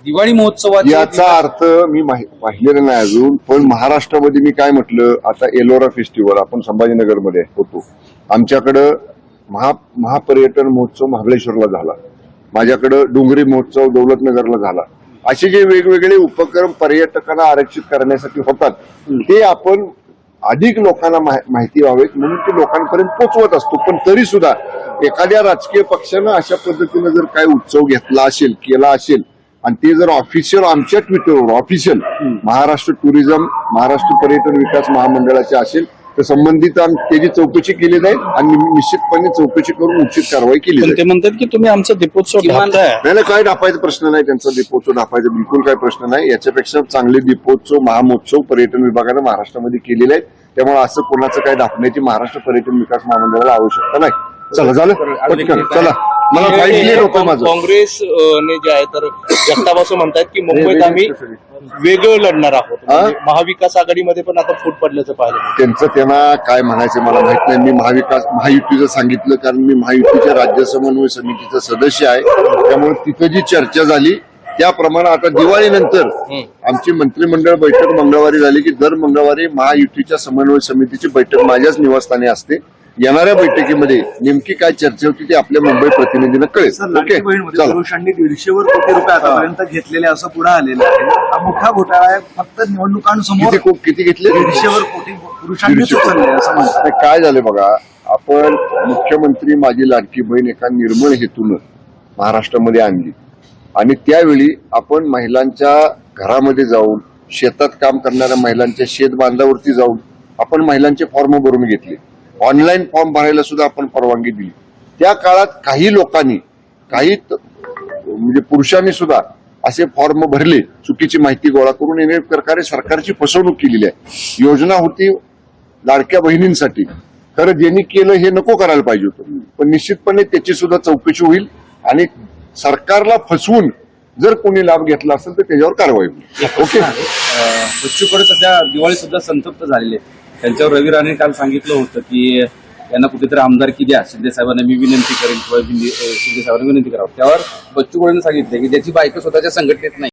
दिवाळी महोत्सवात याचा अर्थ मी पाहिलेला नाही अजून, पण महाराष्ट्रामध्ये मी काय म्हटलं, आता एलोरा फेस्टिवल आपण संभाजीनगरमध्ये होतो, आमच्याकडं महापर्यटन महोत्सव महाबळेश्वरला झाला, माझ्याकडं डोंगरी महोत्सव दौलतनगरला झाला. असे जे वेगवेगळे उपक्रम पर्यटकांना आरक्षित करण्यासाठी होतात ते आपण अधिक लोकांना माहिती व्हावेत म्हणून ते लोकांपर्यंत पोहोचवत असतो. पण तरी सुद्धा एखाद्या राजकीय पक्षानं अशा पद्धतीनं जर काय उत्सव घेतला असेल, केला असेल आणि ते जर ऑफिशियल आमच्या ट्विटरवर ऑफिशियल महाराष्ट्र टुरिझम महाराष्ट्र पर्यटन विकास महामंडळाचे असेल तर संबंधित त्याची चौकशी केली जाईल आणि निश्चितपणे चौकशी करून उचित कारवाई केली जाईल. ते म्हणतात की तुम्ही आमचा दीपोत्सव ढापताय. नाही, काय ढापायचा प्रश्न नाही, त्यांचा दीपोत्सव ढापायचा बिलकुल काय प्रश्न नाही. याच्यापेक्षा चांगले दीपोत्सव महामहोत्सव पर्यटन विभागानं महाराष्ट्रामध्ये केलेले आहेत. त्यामुळे असं कोणाचं काय ढापण्याची महाराष्ट्र पर्यटन विकास महामंडळाला आवश्यकता नाही. चला झालं, चला मला होतं माझं. काँग्रेस ने जे आहे तर जगताप असं म्हणतात की मुंबईत आम्ही वेगळं लढणार आहोत. महाविकास आघाडीमध्ये पण आता फूट पडल्याचं पाहिलं. त्यांना काय म्हणायचं मला माहित नाही. मी महायुतीचं सांगितलं कारण मी महायुतीच्या राज्य समन्वय समितीचा सदस्य आहे. त्यामुळे तिथं जी चर्चा झाली त्याप्रमाणे आता दिवाळीनंतर आमची मंत्रिमंडळ बैठक मंगळवारी झाली की दर मंगळवारी महायुतीच्या समन्वय समितीची बैठक माझ्याच निवासस्थानी असते. येणाऱ्या बैठकीमध्ये नेमकी काय चर्चा होती ते आपल्या मुंबई प्रतिनिधींना कळेल. पुरुषांनी 150 कोटी रुपये आतापर्यंत घेतलेले असं पुढे आलेलं आहे. हा मोठा घोटाळा आहे. फक्त निवडणुकांसमोर किती घेतले? 150 कोटी पुरुषांनी उचलले असं म्हणतात. काय झालं बघा, आपण मुख्यमंत्री माझी लाडकी बहीण एका निर्मळ हेतून महाराष्ट्रामध्ये आणली आणि त्यावेळी आपण महिलांच्या घरामध्ये जाऊन शेतात काम करणाऱ्या महिलांच्या शेत बांधावरती जाऊन आपण महिलांचे फॉर्म भरून घेतले. ऑनलाईन फॉर्म भरायला सुद्धा आपण परवानगी दिली. त्या काळात काही लोकांनी म्हणजे पुरुषांनी सुद्धा असे फॉर्म भरले, चुकीची माहिती गोळा करून अनेक प्रकारे सरकारची फसवणूक केलेली आहे. योजना होती लाडक्या बहिणींसाठी, खरं ज्यांनी केलं हे नको करायला पाहिजे होतं. पण निश्चितपणे त्याची सुद्धा चौकशी होईल आणि सरकारला फसवून जर कोणी लाभ घेतला असेल तर त्याच्यावर कारवाई होईल. ओके. बच्चू कडू सध्या दिवाळी सुद्धा संतप्त झालेले. त्यांच्यावर रवी राणे काल सांगितलं होतं की यांना कुठेतरी आमदारकी द्या, शिंदे साहेबांना मी विनंती करेन किंवा शिंदे साहेबांना विनंती करावं. त्यावर बच्चू कडूंनी सांगितलं की ज्याची बायको स्वतःच्या संघटनेत नाही